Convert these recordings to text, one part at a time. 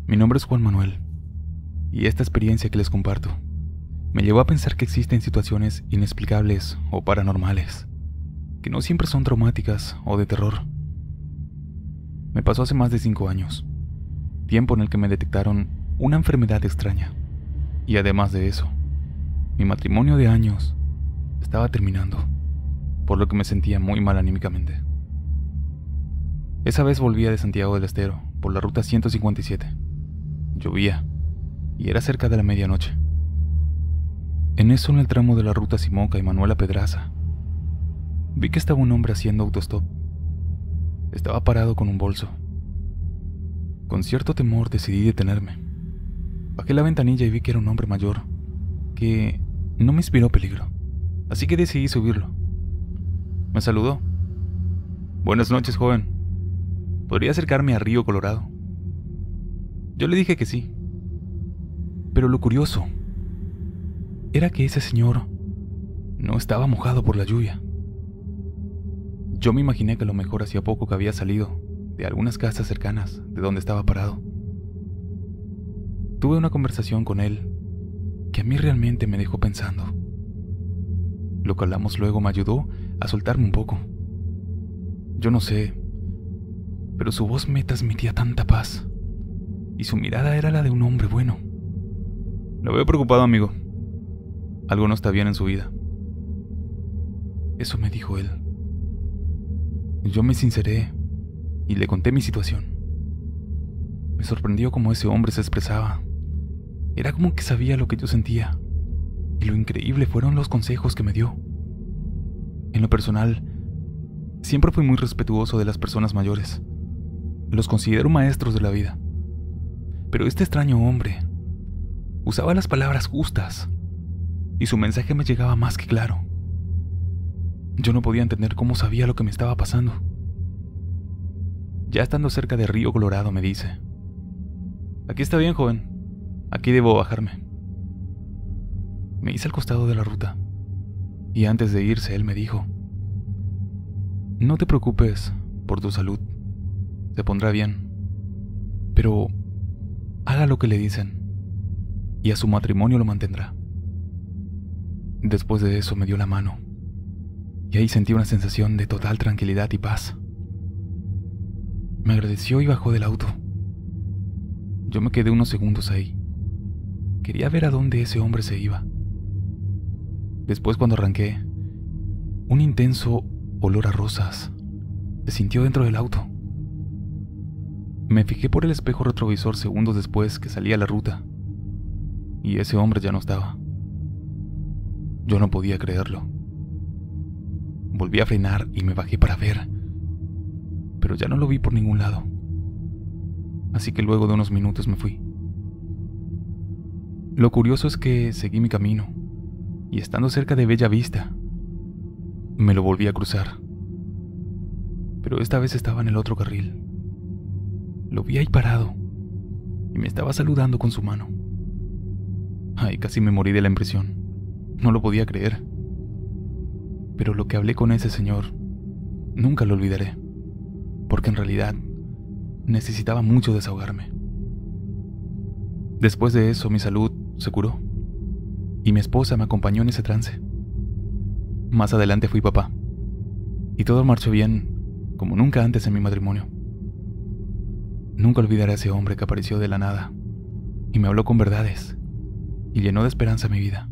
Mi nombre es Juan Manuel, y esta experiencia que les comparto me llevó a pensar que existen situaciones inexplicables o paranormales, que no siempre son traumáticas o de terror. Me pasó hace más de 5 años, tiempo en el que me detectaron una enfermedad extraña, y además de eso, mi matrimonio de años estaba terminando, por lo que me sentía muy mal anímicamente. Esa vez volvía de Santiago del Estero por la ruta 157. Llovía, y era cerca de la medianoche. En eso, en el tramo de la ruta Simoca y Manuela Pedraza, vi que estaba un hombre haciendo autostop. Estaba parado con un bolso. Con cierto temor decidí detenerme. Bajé la ventanilla y vi que era un hombre mayor, que no me inspiró peligro, así que decidí subirlo. Me saludó. «Buenas noches, joven. ¿Podría acercarme a Río Colorado?». Yo le dije que sí. Pero lo curioso era que ese señor no estaba mojado por la lluvia. Yo me imaginé que a lo mejor hacía poco que había salido de algunas casas cercanas de donde estaba parado. Tuve una conversación con él que a mí realmente me dejó pensando. Lo que hablamos luego me ayudó a soltarme un poco. Yo no sé, pero su voz me transmitía tanta paz, y su mirada era la de un hombre bueno. «Lo veo preocupado, amigo. Algo no está bien en su vida». Eso me dijo él. Yo me sinceré y le conté mi situación. Me sorprendió cómo ese hombre se expresaba. Era como que sabía lo que yo sentía, y lo increíble fueron los consejos que me dio. En lo personal, siempre fui muy respetuoso de las personas mayores. Los considero maestros de la vida. Pero este extraño hombre usaba las palabras justas, y su mensaje me llegaba más que claro. Yo no podía entender cómo sabía lo que me estaba pasando. Ya estando cerca de Río Colorado me dice: «Aquí está bien, joven. Aquí debo bajarme». Me hice al costado de la ruta, y antes de irse él me dijo: «No te preocupes por tu salud. Se pondrá bien. Pero haga lo que le dicen, y a su matrimonio lo mantendrá». Después de eso me dio la mano, y ahí sentí una sensación de total tranquilidad y paz. Me agradeció y bajó del auto. Yo me quedé unos segundos ahí. Quería ver a dónde ese hombre se iba. Después, cuando arranqué, un intenso olor a rosas se sintió dentro del auto. Me fijé por el espejo retrovisor segundos después que salí a la ruta, y ese hombre ya no estaba. Yo no podía creerlo. Volví a frenar y me bajé para ver, pero ya no lo vi por ningún lado. Así que luego de unos minutos me fui. Lo curioso es que seguí mi camino, y estando cerca de Bella Vista, me lo volví a cruzar. Pero esta vez estaba en el otro carril. Lo vi ahí parado, y me estaba saludando con su mano. Ay, casi me morí de la impresión. No lo podía creer. Pero lo que hablé con ese señor nunca lo olvidaré, porque en realidad necesitaba mucho desahogarme. Después de eso mi salud se curó, y mi esposa me acompañó en ese trance. Más adelante fui papá, y todo marchó bien como nunca antes en mi matrimonio. Nunca olvidaré a ese hombre que apareció de la nada y me habló con verdades y llenó de esperanza mi vida.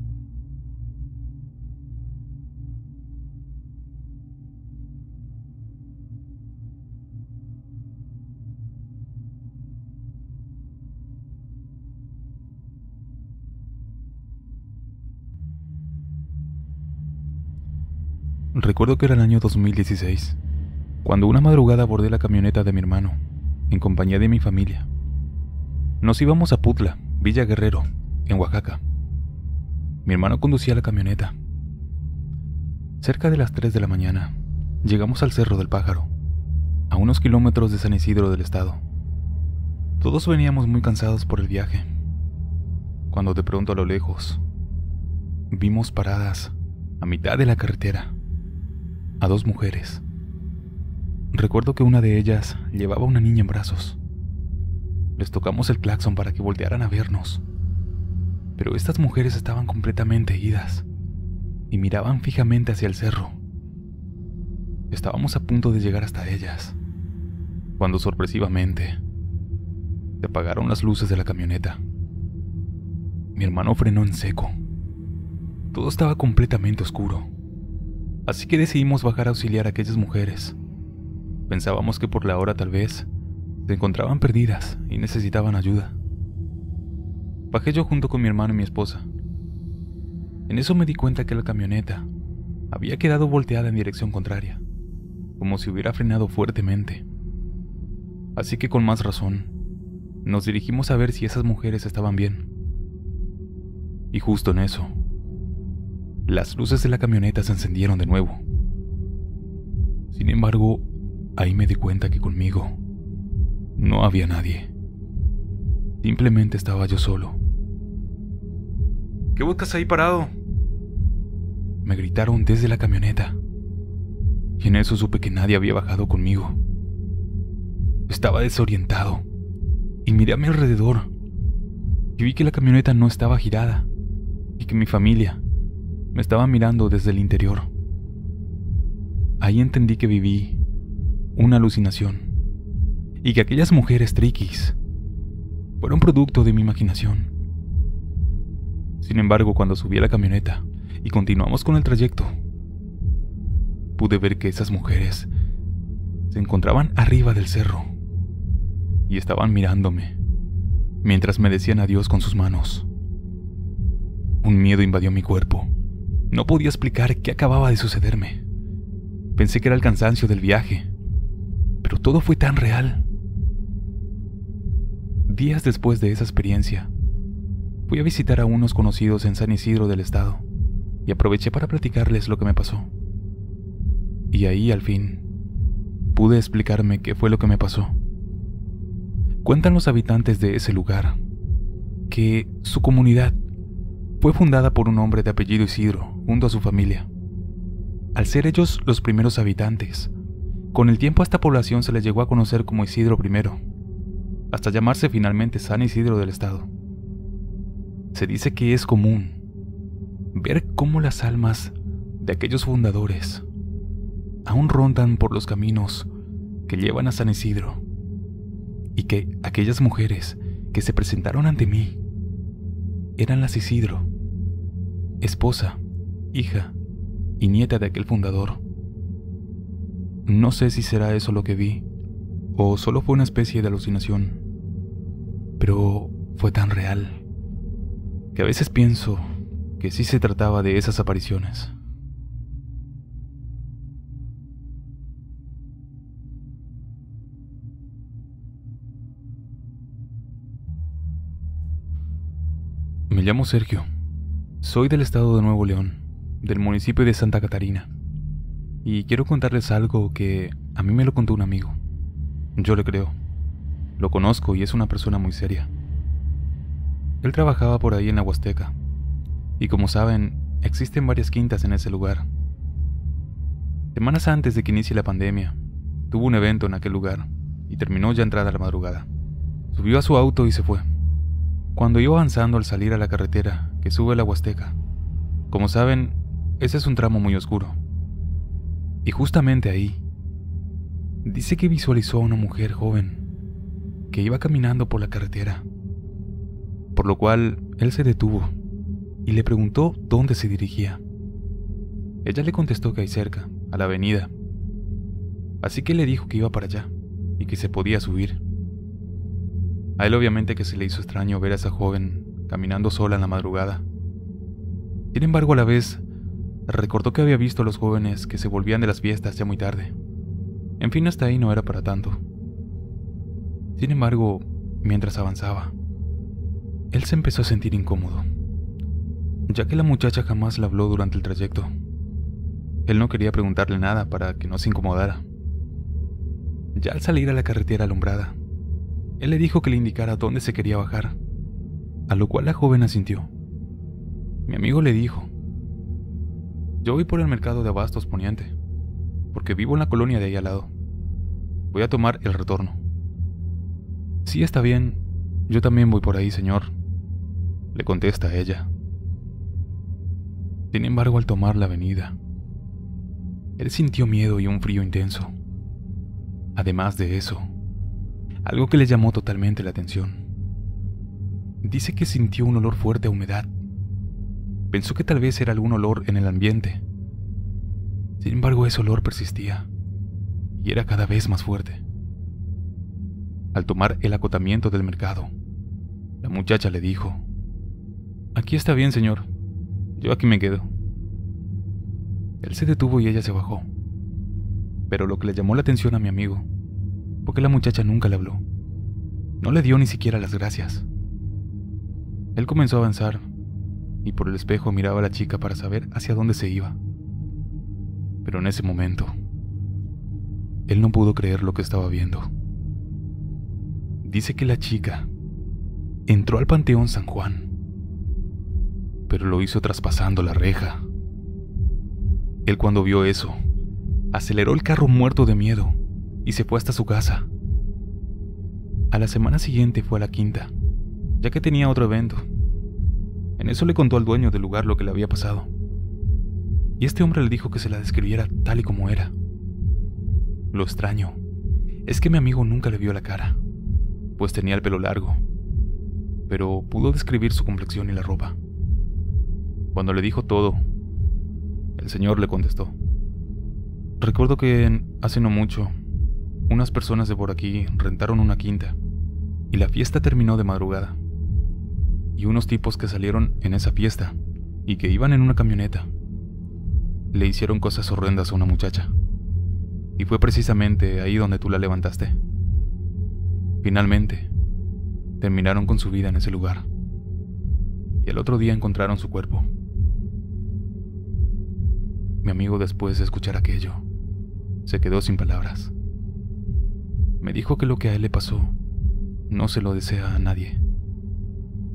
Recuerdo que era el año 2016, cuando una madrugada abordé la camioneta de mi hermano, en compañía de mi familia. Nos íbamos a Putla, Villa Guerrero, en Oaxaca. Mi hermano conducía la camioneta. Cerca de las 3 de la mañana, llegamos al Cerro del Pájaro, a unos kilómetros de San Isidro del Estado. Todos veníamos muy cansados por el viaje, cuando de pronto a lo lejos, vimos paradas, a mitad de la carretera, a 2 mujeres. Recuerdo que una de ellas llevaba a una niña en brazos. Les tocamos el claxon para que voltearan a vernos. Pero estas mujeres estaban completamente idas y miraban fijamente hacia el cerro. Estábamos a punto de llegar hasta ellas, cuando sorpresivamente se apagaron las luces de la camioneta. Mi hermano frenó en seco. Todo estaba completamente oscuro, así que decidimos bajar a auxiliar a aquellas mujeres. Pensábamos que por la hora tal vez se encontraban perdidas y necesitaban ayuda. Bajé yo junto con mi hermano y mi esposa. En eso me di cuenta que la camioneta había quedado volteada en dirección contraria, como si hubiera frenado fuertemente. Así que con más razón, nos dirigimos a ver si esas mujeres estaban bien. Y justo en eso, las luces de la camioneta se encendieron de nuevo. Sin embargo, ahí me di cuenta que conmigo no había nadie. Simplemente estaba yo solo. ¿Qué buscas ahí parado?, me gritaron desde la camioneta. Y en eso supe que nadie había bajado conmigo. Estaba desorientado y miré a mi alrededor y vi que la camioneta no estaba girada y que mi familia me estaba mirando desde el interior. Ahí entendí que viví una alucinación y que aquellas mujeres triquis fueron producto de mi imaginación. Sin embargo, cuando subí a la camioneta y continuamos con el trayecto, pude ver que esas mujeres se encontraban arriba del cerro y estaban mirándome mientras me decían adiós con sus manos. Un miedo invadió mi cuerpo. No podía explicar qué acababa de sucederme. Pensé que era el cansancio del viaje, pero todo fue tan real. Días después de esa experiencia, fui a visitar a unos conocidos en San Isidro del Estado y aproveché para platicarles lo que me pasó. Y ahí, al fin, pude explicarme qué fue lo que me pasó. Cuentan los habitantes de ese lugar que su comunidad fue fundada por un hombre de apellido Isidro junto a su familia. Al ser ellos los primeros habitantes, con el tiempo a esta población se les llegó a conocer como Isidro I, hasta llamarse finalmente San Isidro del Estado. Se dice que es común ver cómo las almas de aquellos fundadores aún rondan por los caminos que llevan a San Isidro, y que aquellas mujeres que se presentaron ante mí eran las Isidro, esposa, hija y nieta de aquel fundador. No sé si será eso lo que vi, o solo fue una especie de alucinación, pero fue tan real que a veces pienso que sí se trataba de esas apariciones. Me llamo Sergio. Soy del estado de Nuevo León, del municipio de Santa Catarina. Y quiero contarles algo que a mí me lo contó un amigo. Yo le creo. Lo conozco y es una persona muy seria. Él trabajaba por ahí en la Huasteca. Y como saben, existen varias quintas en ese lugar. Semanas antes de que inicie la pandemia, tuvo un evento en aquel lugar y terminó ya entrada la madrugada. Subió a su auto y se fue. Cuando iba avanzando al salir a la carretera que sube a la Huasteca, como saben, ese es un tramo muy oscuro. Y justamente ahí, dice que visualizó a una mujer joven que iba caminando por la carretera, por lo cual él se detuvo y le preguntó dónde se dirigía. Ella le contestó que ahí cerca, a la avenida, así que le dijo que iba para allá y que se podía subir. A él obviamente que se le hizo extraño ver a esa joven caminando sola en la madrugada. Sin embargo, a la vez, recordó que había visto a los jóvenes que se volvían de las fiestas ya muy tarde. En fin, hasta ahí no era para tanto. Sin embargo, mientras avanzaba, él se empezó a sentir incómodo, ya que la muchacha jamás le habló durante el trayecto. Él no quería preguntarle nada para que no se incomodara. Ya al salir a la carretera alumbrada, él le dijo que le indicara dónde se quería bajar, a lo cual la joven asintió. Mi amigo le dijo: yo voy por el mercado de Abastos Poniente, porque vivo en la colonia de ahí al lado. Voy a tomar el retorno. Sí, está bien, Yo también voy por ahí, señor, le contesta ella. Sin embargo, al tomar la avenida, él sintió miedo y un frío intenso. Además de eso, algo que le llamó totalmente la atención. Dice que sintió un olor fuerte a humedad. Pensó que tal vez era algún olor en el ambiente. Sin embargo, ese olor persistía y era cada vez más fuerte. Al tomar el acotamiento del mercado, la muchacha le dijo: «Aquí está bien, señor. Yo aquí me quedo». Él se detuvo y ella se bajó. Pero lo que le llamó la atención a mi amigo fue que la muchacha nunca le habló. No le dio ni siquiera las gracias. Él comenzó a avanzar y por el espejo miraba a la chica para saber hacia dónde se iba. Pero en ese momento, él no pudo creer lo que estaba viendo. Dice que la chica entró al Panteón San Juan, pero lo hizo traspasando la reja. Él, cuando vio eso, aceleró el carro muerto de miedo y se fue hasta su casa. A la semana siguiente fue a la quinta, ya que tenía otro evento. En eso le contó al dueño del lugar lo que le había pasado, y este hombre le dijo que se la describiera tal y como era. Lo extraño es que mi amigo nunca le vio la cara, pues tenía el pelo largo, pero pudo describir su complexión y la ropa. Cuando le dijo todo, el señor le contestó: «Recuerdo que hace no mucho, unas personas de por aquí rentaron una quinta y la fiesta terminó de madrugada. Y unos tipos que salieron en esa fiesta y que iban en una camioneta le hicieron cosas horrendas a una muchacha. Y fue precisamente ahí donde tú la levantaste. Finalmente, terminaron con su vida en ese lugar. Y el otro día encontraron su cuerpo». Mi amigo, después de escuchar aquello, se quedó sin palabras. Me dijo que lo que a él le pasó no se lo desea a nadie,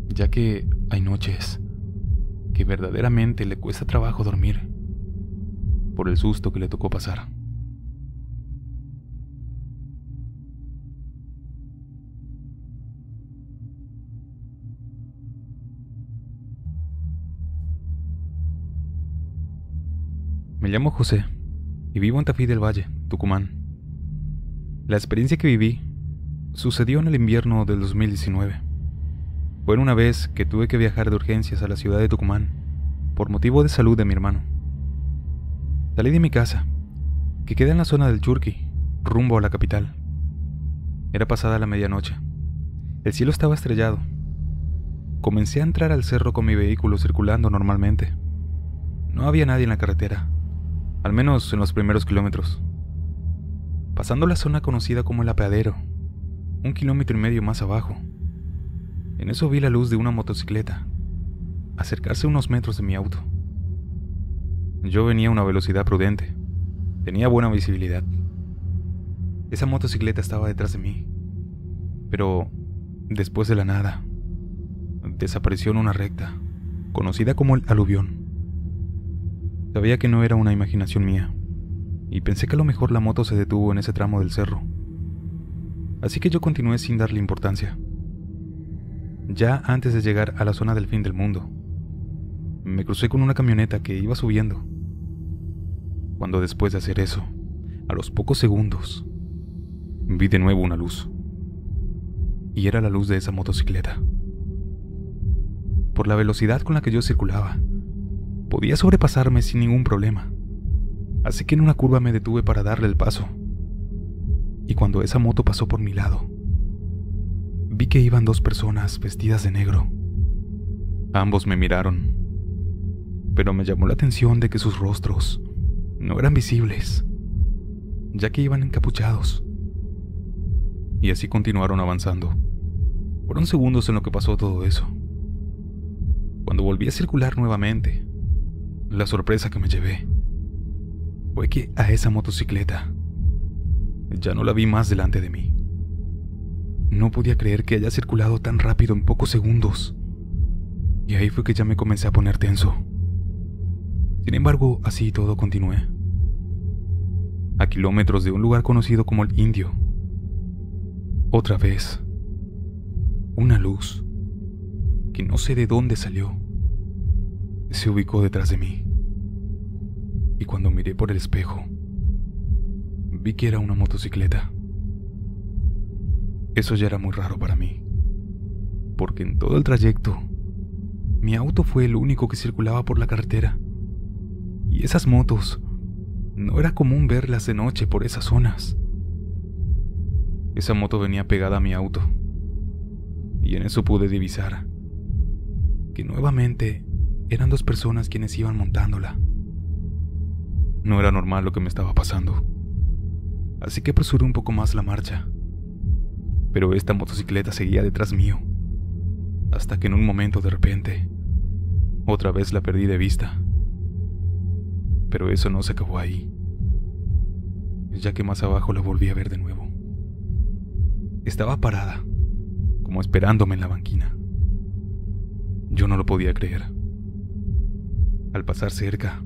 ya que hay noches que verdaderamente le cuesta trabajo dormir por el susto que le tocó pasar. Me llamo José y vivo en Tafí del Valle, Tucumán. La experiencia que viví sucedió en el invierno del 2019. Fue una vez que tuve que viajar de urgencias a la ciudad de Tucumán por motivo de salud de mi hermano. Salí de mi casa, que queda en la zona del Churqui, rumbo a la capital. Era pasada la medianoche. El cielo estaba estrellado. Comencé a entrar al cerro con mi vehículo circulando normalmente. No había nadie en la carretera, al menos en los primeros kilómetros. Pasando la zona conocida como el Apeadero, 1,5 kilómetros más abajo, en eso vi la luz de una motocicleta acercarse unos metros de mi auto. Yo venía a una velocidad prudente, tenía buena visibilidad. Esa motocicleta estaba detrás de mí, pero después de la nada, desapareció en una recta, conocida como el aluvión. Sabía que no era una imaginación mía, y pensé que a lo mejor la moto se detuvo en ese tramo del cerro. Así que yo continué sin darle importancia. Ya antes de llegar a la zona del fin del mundo, me crucé con una camioneta que iba subiendo. Cuando después de hacer eso, a los pocos segundos, vi de nuevo una luz. Y era la luz de esa motocicleta. Por la velocidad con la que yo circulaba, podía sobrepasarme sin ningún problema. Así que en una curva me detuve para darle el paso. Y cuando esa moto pasó por mi lado, vi que iban 2 personas vestidas de negro. Ambos me miraron, pero me llamó la atención de que sus rostros no eran visibles, ya que iban encapuchados. Y así continuaron avanzando. Fueron segundos en lo que pasó todo eso. Cuando volví a circular nuevamente, la sorpresa que me llevé fue que a esa motocicleta ya no la vi más delante de mí. No podía creer que haya circulado tan rápido en pocos segundos. Y ahí fue que ya me comencé a poner tenso. Sin embargo, así todo continué. A kilómetros de un lugar conocido como el Indio. Otra vez, una luz que no sé de dónde salió, se ubicó detrás de mí. Y cuando miré por el espejo, vi que era una motocicleta. Eso ya era muy raro para mí, porque en todo el trayecto, mi auto fue el único que circulaba por la carretera. Y esas motos, no era común verlas de noche por esas zonas. Esa moto venía pegada a mi auto, y en eso pude divisar que nuevamente eran dos personas quienes iban montándola. No era normal lo que me estaba pasando, así que apresuré un poco más la marcha. Pero esta motocicleta seguía detrás mío, hasta que en un momento de repente, otra vez la perdí de vista. Pero eso no se acabó ahí, ya que más abajo la volví a ver de nuevo. Estaba parada, como esperándome en la banquina. Yo no lo podía creer. Al pasar cerca,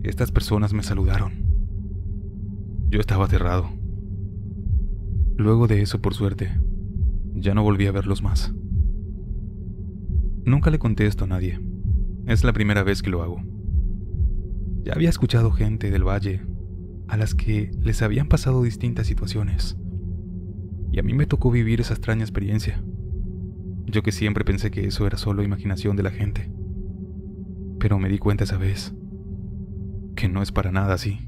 estas personas me saludaron. Yo estaba aterrado. Luego de eso, por suerte, ya no volví a verlos más. Nunca le contesto a nadie. Es la primera vez que lo hago. Ya había escuchado gente del valle a las que les habían pasado distintas situaciones, y a mí me tocó vivir esa extraña experiencia. Yo que siempre pensé que eso era solo imaginación de la gente, pero me di cuenta esa vez que no es para nada así.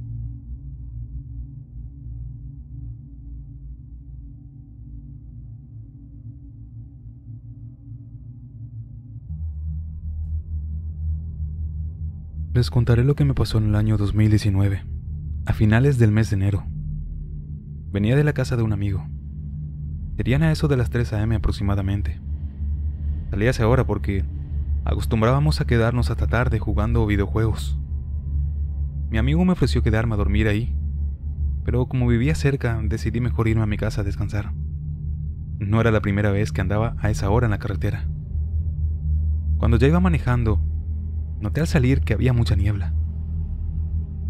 Les contaré lo que me pasó en el año 2019, a finales del mes de enero. Venía de la casa de un amigo. Serían a eso de las 3 a.m. aproximadamente. Salí a esa hora porque acostumbrábamos a quedarnos hasta tarde jugando videojuegos. Mi amigo me ofreció quedarme a dormir ahí, pero como vivía cerca, decidí mejor irme a mi casa a descansar. No era la primera vez que andaba a esa hora en la carretera. Cuando ya iba manejando, noté al salir que había mucha niebla.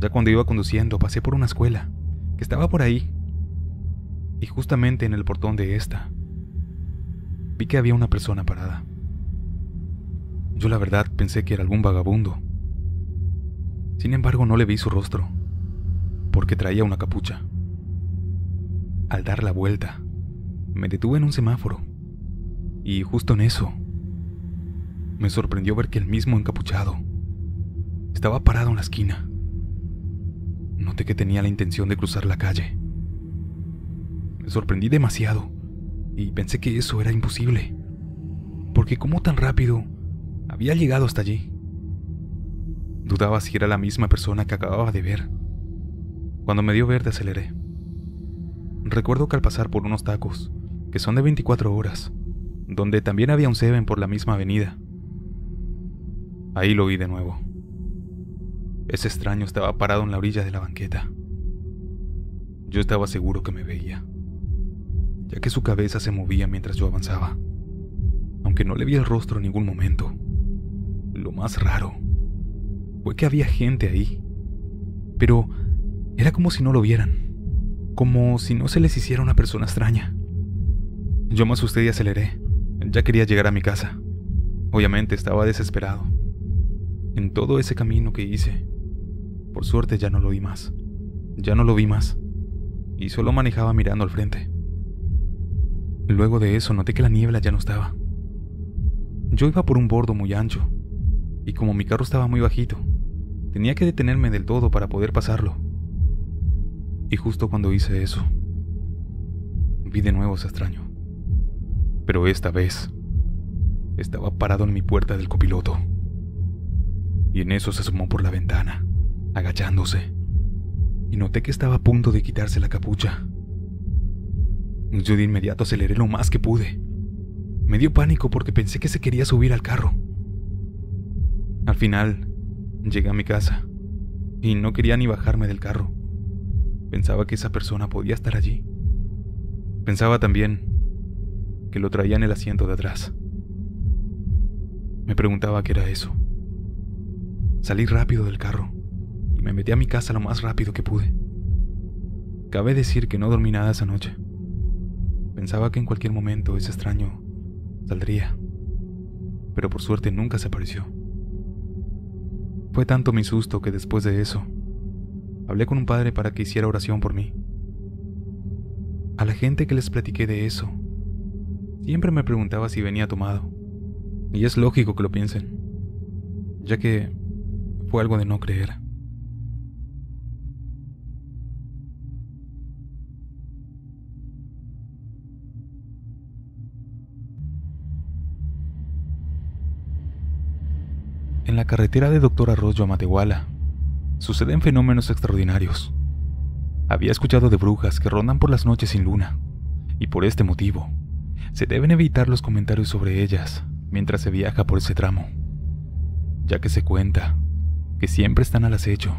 Ya cuando iba conduciendo, pasé por una escuela que estaba por ahí, y justamente en el portón de esta, vi que había una persona parada. Yo la verdad pensé que era algún vagabundo. Sin embargo, no le vi su rostro, porque traía una capucha. Al dar la vuelta, me detuve en un semáforo, y justo en eso, me sorprendió ver que el mismo encapuchado estaba parado en la esquina. Noté que tenía la intención de cruzar la calle. Me sorprendí demasiado y pensé que eso era imposible, porque ¿cómo tan rápido había llegado hasta allí? Dudaba si era la misma persona que acababa de ver. Cuando me dio verde aceleré. Recuerdo que al pasar por unos tacos, que son de 24 horas, donde también había un 7 por la misma avenida, ahí lo vi de nuevo. Ese extraño estaba parado en la orilla de la banqueta. Yo estaba seguro que me veía, ya que su cabeza se movía mientras yo avanzaba, aunque no le vi el rostro en ningún momento. Lo más raro fue que había gente ahí, pero era como si no lo vieran, como si no se les hiciera una persona extraña. Yo me asusté y aceleré. Ya quería llegar a mi casa. Obviamente estaba desesperado. En todo ese camino que hice, por suerte ya no lo vi más. Ya no lo vi más, y solo manejaba mirando al frente. Luego de eso noté que la niebla ya no estaba. Yo iba por un bordo muy ancho, y como mi carro estaba muy bajito, tenía que detenerme del todo para poder pasarlo. Y justo cuando hice eso, vi de nuevo ese extraño. Pero esta vez, estaba parado en mi puerta del copiloto. Y en eso se asomó por la ventana, agachándose, y noté que estaba a punto de quitarse la capucha. Yo de inmediato aceleré lo más que pude. Me dio pánico porque pensé que se quería subir al carro. Al final, llegué a mi casa, y no quería ni bajarme del carro. Pensaba que esa persona podía estar allí. Pensaba también que lo traía en el asiento de atrás. Me preguntaba qué era eso. Salí rápido del carro y me metí a mi casa lo más rápido que pude. Cabe decir que no dormí nada esa noche. Pensaba que en cualquier momento ese extraño saldría. Pero por suerte nunca se apareció. Fue tanto mi susto que después de eso, hablé con un padre para que hiciera oración por mí. A la gente que les platiqué de eso, siempre me preguntaba si venía tomado. Y es lógico que lo piensen, ya que fue algo de no creer. En la carretera de Doctor Arroyo a Matehuala, suceden fenómenos extraordinarios. Había escuchado de brujas que rondan por las noches sin luna, y por este motivo, se deben evitar los comentarios sobre ellas mientras se viaja por ese tramo, ya que se cuenta que siempre están al acecho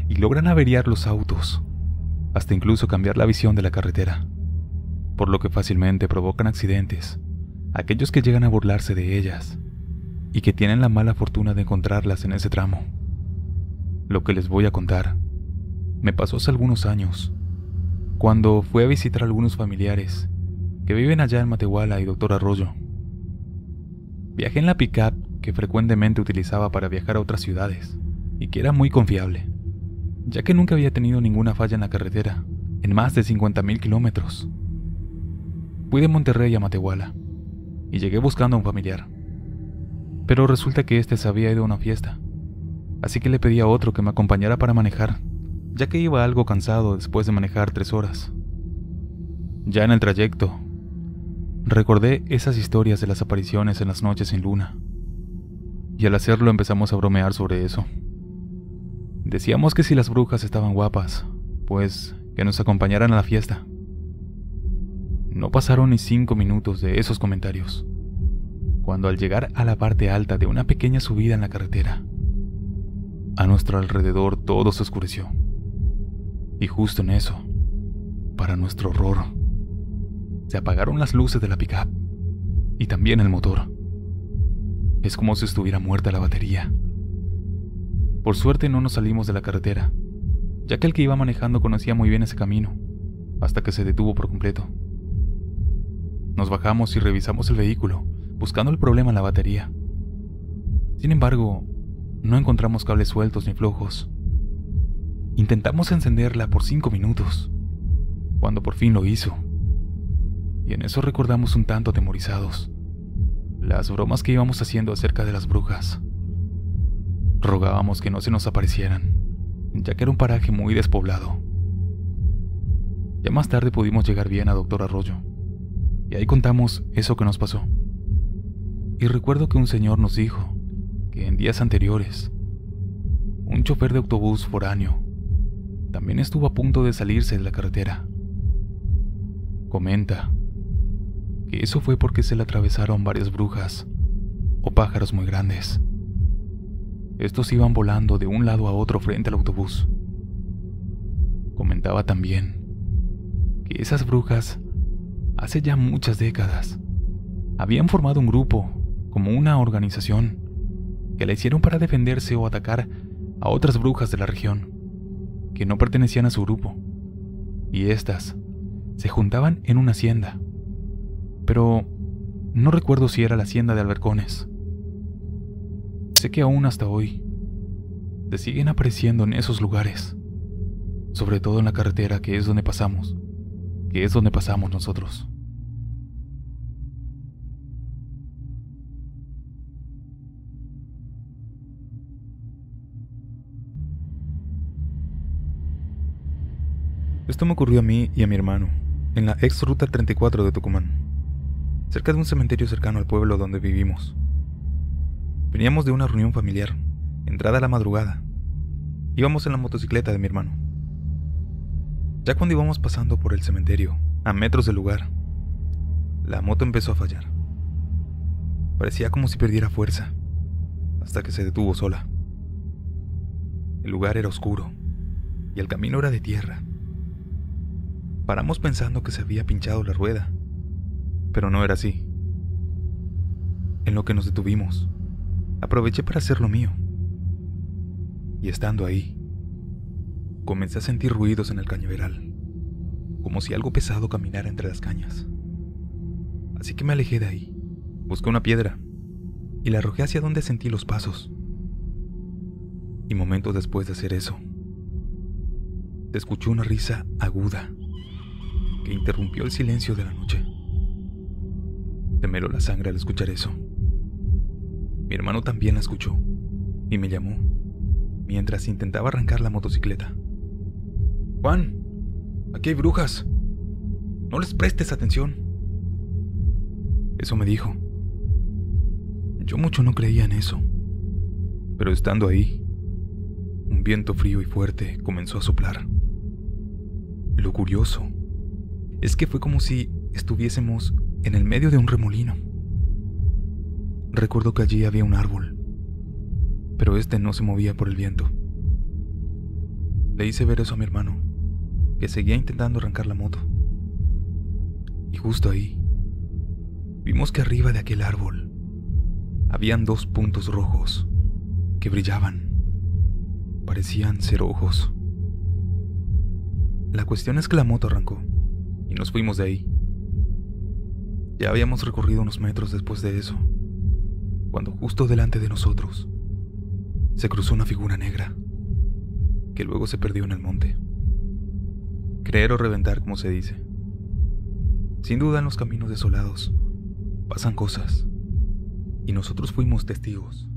y logran averiar los autos, hasta incluso cambiar la visión de la carretera, por lo que fácilmente provocan accidentes aquellos que llegan a burlarse de ellas y que tienen la mala fortuna de encontrarlas en ese tramo. Lo que les voy a contar me pasó hace algunos años, cuando fui a visitar a algunos familiares que viven allá en Matehuala y Doctor Arroyo. Viajé en la pick-up que frecuentemente utilizaba para viajar a otras ciudades y que era muy confiable, ya que nunca había tenido ninguna falla en la carretera en más de 50,000 kilómetros. Fui de Monterrey a Matehuala y llegué buscando a un familiar, pero resulta que este se había ido a una fiesta, así que le pedí a otro que me acompañara para manejar, ya que iba algo cansado después de manejar 3 horas. Ya en el trayecto, recordé esas historias de las apariciones en las noches sin luna, y al hacerlo empezamos a bromear sobre eso. Decíamos que si las brujas estaban guapas, pues que nos acompañaran a la fiesta. No pasaron ni 5 minutos de esos comentarios, cuando al llegar a la parte alta de una pequeña subida en la carretera, a nuestro alrededor todo se oscureció. Y justo en eso, para nuestro horror, se apagaron las luces de la pick-up y también el motor. Es como si estuviera muerta la batería. Por suerte no nos salimos de la carretera, ya que el que iba manejando conocía muy bien ese camino, hasta que se detuvo por completo. Nos bajamos y revisamos el vehículo, buscando el problema en la batería. Sin embargo, no encontramos cables sueltos ni flojos. Intentamos encenderla por 5 minutos, cuando por fin lo hizo. Y en eso recordamos un tanto atemorizados las bromas que íbamos haciendo acerca de las brujas. Rogábamos que no se nos aparecieran, ya que era un paraje muy despoblado. Ya más tarde pudimos llegar bien a Doctor Arroyo, y ahí contamos eso que nos pasó. Y recuerdo que un señor nos dijo que en días anteriores, un chofer de autobús foráneo también estuvo a punto de salirse de la carretera. Comenta que eso fue porque se le atravesaron varias brujas o pájaros muy grandes. Estos iban volando de un lado a otro frente al autobús. Comentaba también que esas brujas, hace ya muchas décadas, habían formado un grupo, como una organización, que la hicieron para defenderse o atacar a otras brujas de la región, que no pertenecían a su grupo, y estas se juntaban en una hacienda, pero no recuerdo si era la hacienda de Albercones. Sé que aún hasta hoy se siguen apareciendo en esos lugares, sobre todo en la carretera que es donde pasamos nosotros. Esto me ocurrió a mí y a mi hermano, en la ex Ruta 34 de Tucumán, cerca de un cementerio cercano al pueblo donde vivimos. Veníamos de una reunión familiar, entrada la madrugada. Íbamos en la motocicleta de mi hermano. Ya cuando íbamos pasando por el cementerio, a metros del lugar, la moto empezó a fallar. Parecía como si perdiera fuerza, hasta que se detuvo sola. El lugar era oscuro, y el camino era de tierra. Paramos pensando que se había pinchado la rueda, pero no era así. En lo que nos detuvimos, aproveché para hacer lo mío. Y estando ahí, comencé a sentir ruidos en el cañaveral, como si algo pesado caminara entre las cañas. Así que me alejé de ahí Busqué una piedra y la arrojé hacia donde sentí los pasos. Y momentos después de hacer eso, se escuchó una risa aguda que interrumpió el silencio de la noche. Se me heló la sangre al escuchar eso. Mi hermano también la escuchó y me llamó mientras intentaba arrancar la motocicleta. «Juan, aquí hay brujas. No les prestes atención». Eso me dijo. Yo mucho no creía en eso, pero estando ahí, un viento frío y fuerte comenzó a soplar. Lo curioso es que fue como si estuviésemos en el medio de un remolino. Recuerdo que allí había un árbol, pero este no se movía por el viento. Le hice ver eso a mi hermano, que seguía intentando arrancar la moto. Y justo ahí, vimos que arriba de aquel árbol habían 2 puntos rojos que brillaban. Parecían ser ojos. La cuestión es que la moto arrancó y nos fuimos de ahí. Ya habíamos recorrido unos metros después de eso, cuando justo delante de nosotros se cruzó una figura negra que luego se perdió en el monte. Creer o reventar, como se dice. Sin duda, en los caminos desolados pasan cosas, y nosotros fuimos testigos.